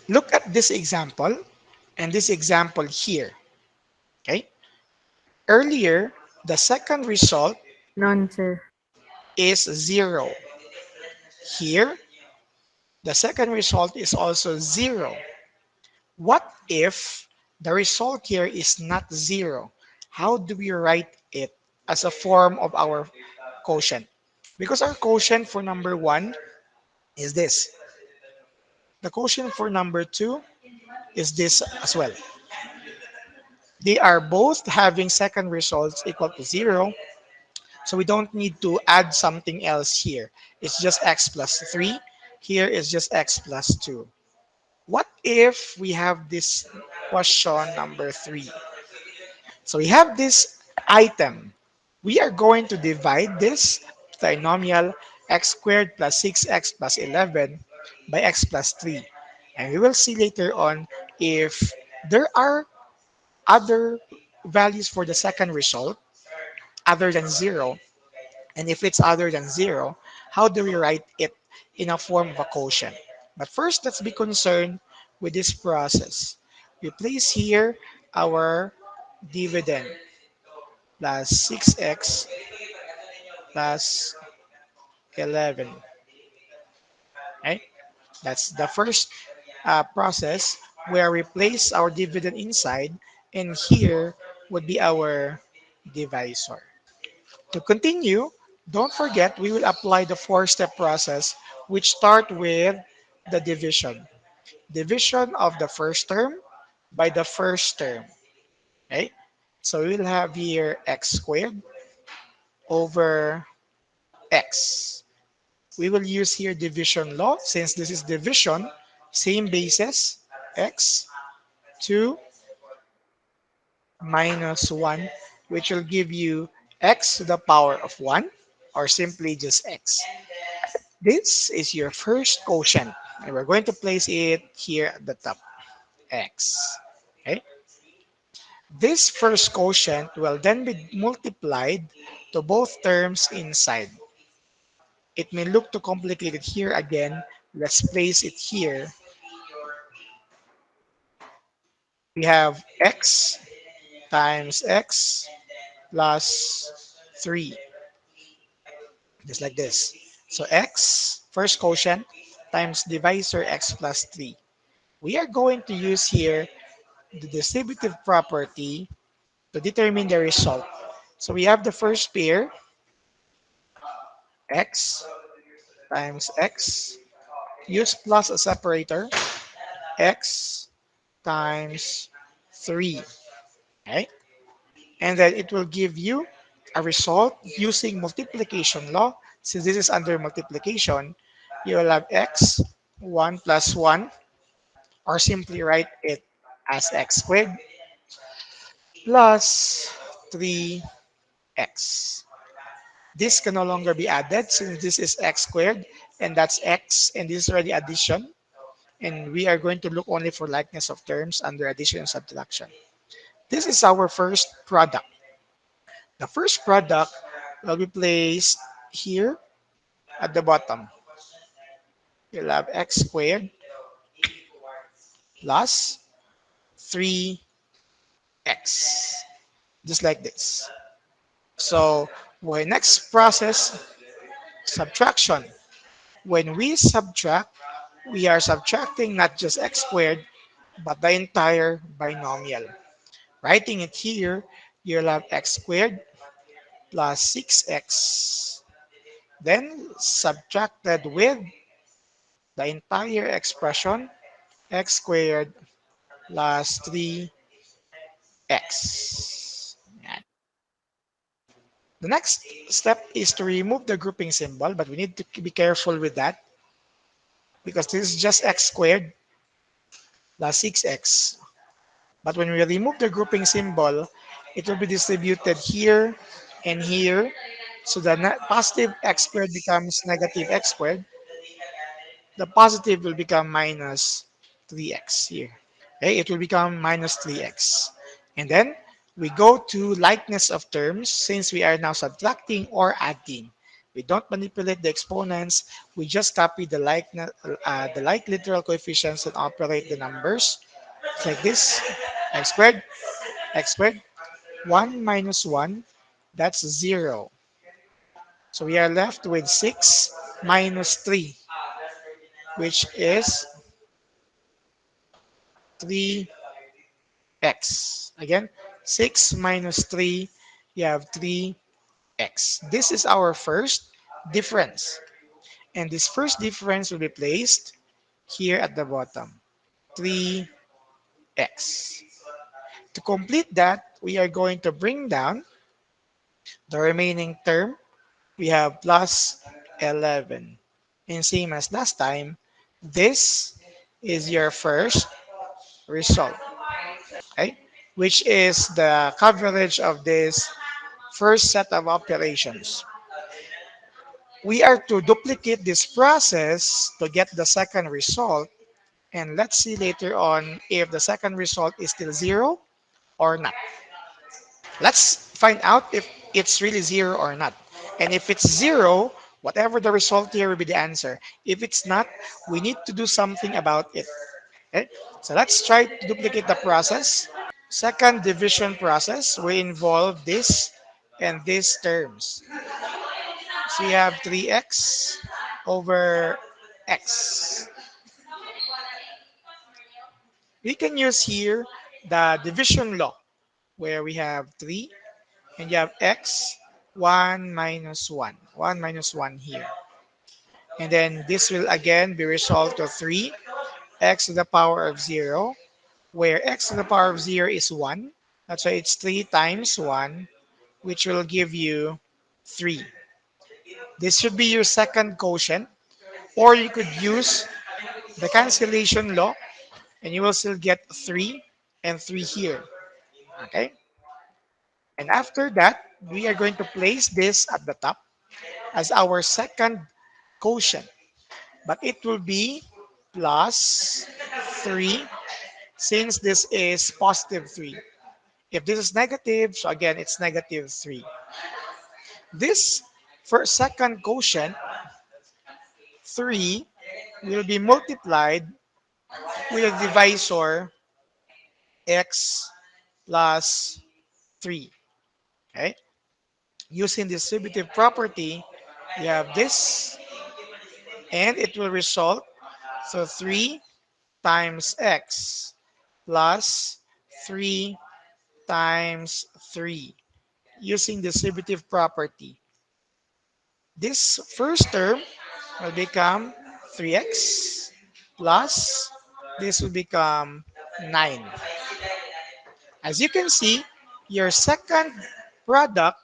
Look at this example and this example here. Okay. Earlier, the second result None, sir. is 0. Here, the second result is also 0. What if the result here is not 0? How do we write it as a form of our quotient? Because our quotient for number 1 is this. The quotient for number 2 is this as well. They are both having second results equal to 0. So we don't need to add something else here. It's just x plus 3. Here is just x plus 2. What if we have this question number 3? So we have this item. We are going to divide this trinomial x squared plus 6x plus 11 by x plus 3. And we will see later on if there are other values for the second result other than 0. And if it's other than 0, how do we write it in a form of a quotient? But first, let's be concerned with this process. We place here our dividend plus 6x plus 11. Right? That's the first process where we place our dividend inside, and here would be our divisor. To continue, don't forget we will apply the four-step process which start with the division. Division of the first term by the first term. Okay? So we'll have here x squared over x. We will use here division law since this is division, same basis, x, 2 minus 1, which will give you x to the power of 1, or simply just x. This is your first quotient, and we're going to place it here at the top, x. Okay? This first quotient will then be multiplied to both terms inside. It may look too complicated here again. Let's place it here. We have x times x plus 3, just like this. So x, first quotient, times divisor x plus 3. We are going to use here the distributive property to determine the result. So we have the first pair, x times x, use plus a separator, x times 3. Okay? And then it will give you a result using multiplication law. Since this is under multiplication, you will have x 1 plus 1, or simply write it as x squared plus 3x. This can no longer be added since this is x squared and that's x, and this is already addition. And we are going to look only for likeness of terms under addition and subtraction. This is our first product. The first product will be placed here at the bottom. You'll have x squared plus 3x, just like this. So, when next process, subtraction. When we subtract, we are subtracting not just x squared, but the entire binomial. Writing it here, you'll have x squared plus 6x, then subtracted with the entire expression, x squared plus 3x. Yan. The next step is to remove the grouping symbol, but we need to be careful with that because this is just x squared plus 6x. But when we remove the grouping symbol, it will be distributed here and here. So the positive x squared becomes negative x squared. The positive will become minus 3x here. Okay, it will become minus 3x. And then we go to likeness of terms since we are now subtracting or adding. We don't manipulate the exponents. We just copy the like literal coefficients and operate the numbers. It's like this. X squared, x squared, 1 minus 1, that's 0. So we are left with 6 minus 3, which is 3x. Again, 6 minus 3, you have 3x. This is our first difference. And this first difference will be placed here at the bottom, 3x. To complete that, we are going to bring down the remaining term. We have plus 11. And same as last time, this is your first result, okay? Which is the coverage of this first set of operations. We are to duplicate this process to get the second result, and let's see later on if the second result is still 0 or not. Let's find out if it's really 0 or not. And if it's 0, whatever the result here will be the answer. If it's not, we need to do something about it. Okay? So let's try to duplicate the process. Second division process will involve this and these terms. So you have 3x over x. We can use here the division law where we have 3 and you have x 1 minus 1. 1 minus 1 here. And then this will again be resolved to 3 x to the power of 0, where x to the power of 0 is 1. That's why it's 3 times 1, which will give you 3. This should be your second quotient, or you could use the cancellation law and you will still get 3 and 3 here. Okay? And after that, we are going to place this at the top as our second quotient, but it will be plus 3 since this is positive 3. If this is negative, so again, it's negative 3. This first second quotient, 3, will be multiplied with a divisor x plus 3. Okay? Using distributive property, you have this, and it will result so 3 times x plus 3 times 3 using distributive property. This first term will become 3x plus this will become 9. As you can see, your second product,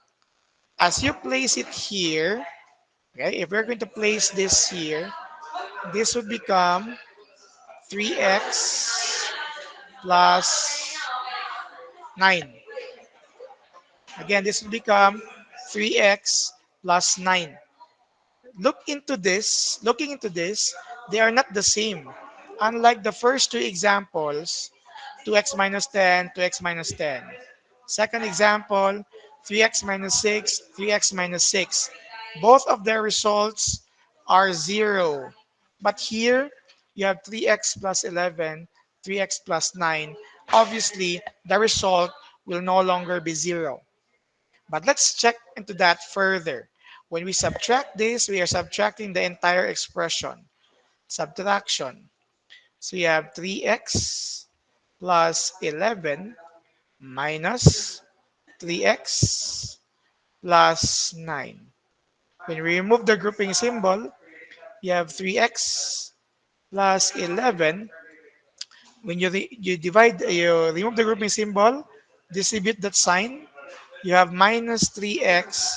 as you place it here, okay, if we're going to place this here, this would become 3x plus 9. Again, this will become 3x plus 9. Looking into this, they are not the same. Unlike the first two examples, 2x minus 10, 2x minus 10. Second example, 3x minus 6, 3x minus 6. Both of their results are 0. But here, you have 3x plus 11, 3x plus 9. Obviously, the result will no longer be 0. But let's check into that further. When we subtract this, we are subtracting the entire expression. Subtraction. So you have 3x plus 11 minus 3x plus 9. When we remove the grouping symbol, you have 3x plus 11. When you remove the grouping symbol, distribute that sign, you have minus 3x,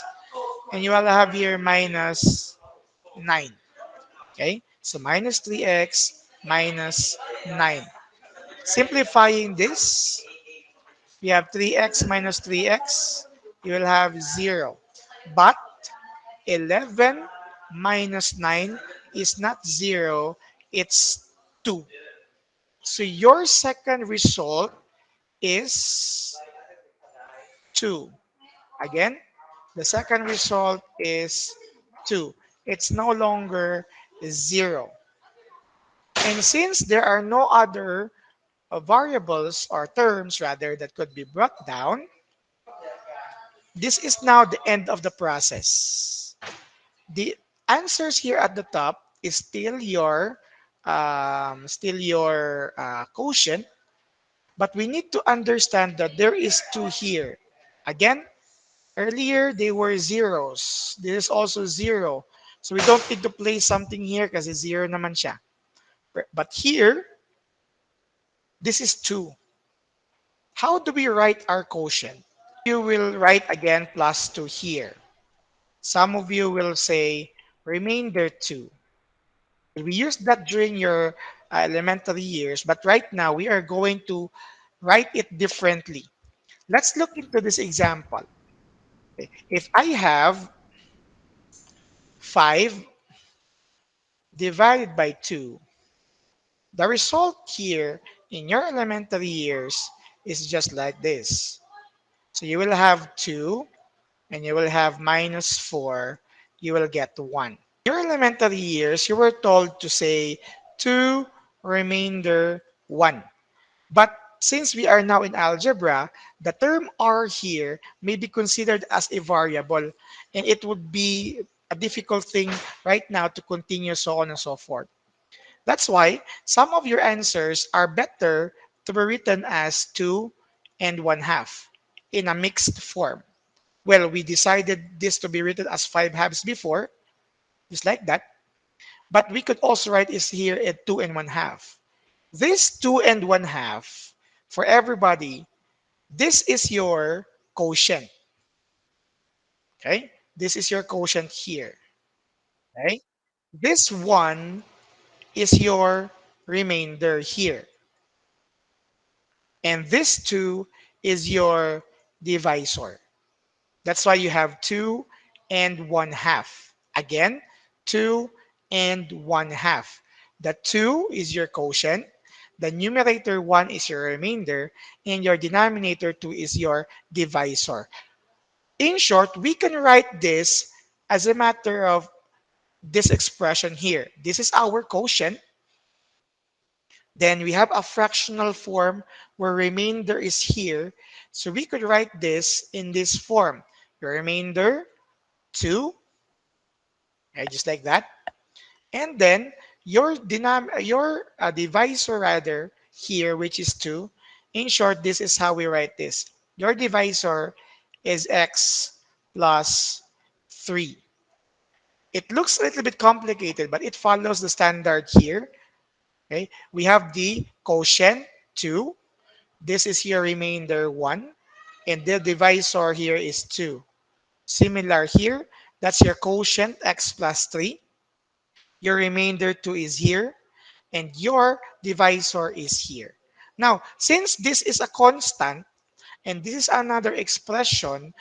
and you will have here minus 9. Okay? So minus 3x minus 9. Simplifying this, we have 3x minus 3x, you will have 0. But 11 minus 9 is not 0, it's 2. So your second result is 2. Again, the second result is 2. It's no longer 0. And since there are no other variables or terms rather that could be brought down, this is now the end of the process. The answers here at the top is still your quotient, but we need to understand that there is 2 here. Again, earlier they were zeros. This is also 0. So we don't need to place something here because it's 0 naman siya. But here, this is 2. How do we write our quotient? You will write again plus 2 here. Some of you will say remainder 2. We used that during your elementary years, but right now we are going to write it differently. Let's look into this example. Okay. If I have 5 divided by 2, the result here in your elementary years is just like this. So you will have 2 and you will have minus 4, you will get 1. Your elementary years, you were told to say 2 remainder 1. But since we are now in algebra, the term r here may be considered as a variable, and it would be a difficult thing right now to continue so on and so forth. That's why some of your answers are better to be written as 2 and 1 half in a mixed form. Well, we decided this to be written as 5 halves before, just like that. But we could also write is here at 2 and 1 half. This 2 and 1 half, for everybody, this is your quotient. Okay? This is your quotient here. Okay? This 1 is your remainder here. And this 2 is your divisor. That's why you have 2 and 1 half. Again, 2 and 1 half. The 2 is your quotient. The numerator 1 is your remainder. And your denominator 2 is your divisor. In short, we can write this as a matter of this expression here. This is our quotient. Then we have a fractional form where remainder is here. So we could write this in this form. Your remainder 2, okay, just like that. And then your divisor rather here, which is 2. In short, this is how we write this. Your divisor is x plus 3. It looks a little bit complicated, but it follows the standard here. Okay, we have the quotient 2. This is your remainder 1. And the divisor here is 2. Similar here, that's your quotient x plus 3. Your remainder 2 is here. And your divisor is here. Now, since this is a constant, and this is another expression,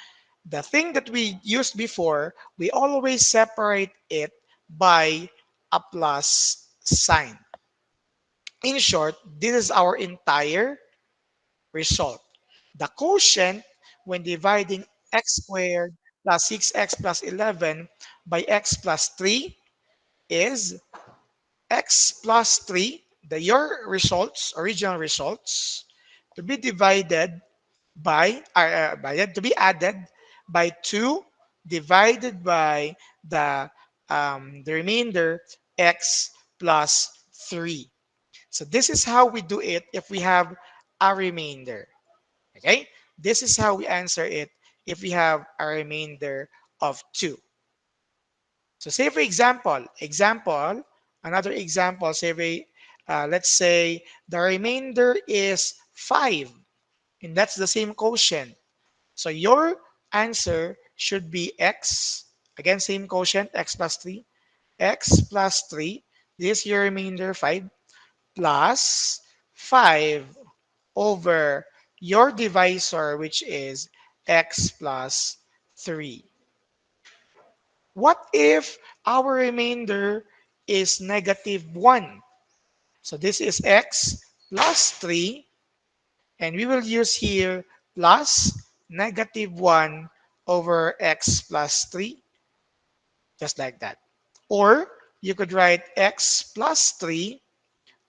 the thing that we used before, we always separate it by a plus sign. In short, this is our entire result. The quotient when dividing x squared plus 6x plus 11 by x plus 3 is x plus 3, your results, original results, to be divided to be added by 2 divided by the remainder x plus 3. So this is how we do it if we have a remainder. Okay? This is how we answer it if we have a remainder of 2. So say for another example, let's say the remainder is 5, and that's the same quotient. So your answer should be x, again, same quotient, x plus 3, x plus 3, this is your remainder 5, plus 5 over your divisor, which is x plus 3. What if our remainder is negative 1? So this is x plus 3, and we will use here plus negative 1 over x plus 3. just like that. Or you could write x plus 3,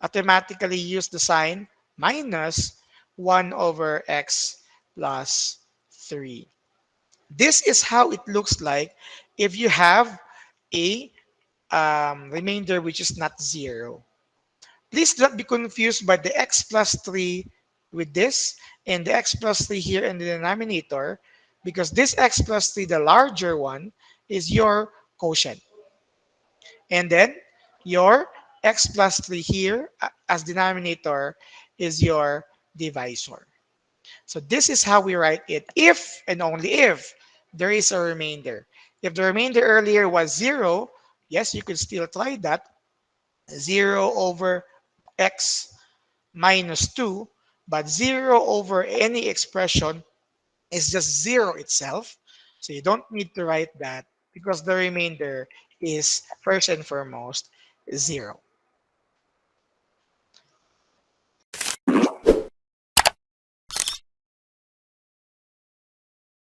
automatically use the sign minus 1 over x plus 3. This is how it looks like if you have a remainder which is not 0. Please do not be confused by the x plus 3 with this and the x plus 3 here in the denominator, because this x plus 3, the larger one, is your quotient. And then your x plus 3 here as denominator is your divisor. So this is how we write it if and only if there is a remainder. If the remainder earlier was 0, yes, you could still try that. 0 over x minus 2, but 0 over any expression is just 0 itself. So you don't need to write that because the remainder is first and foremost 0.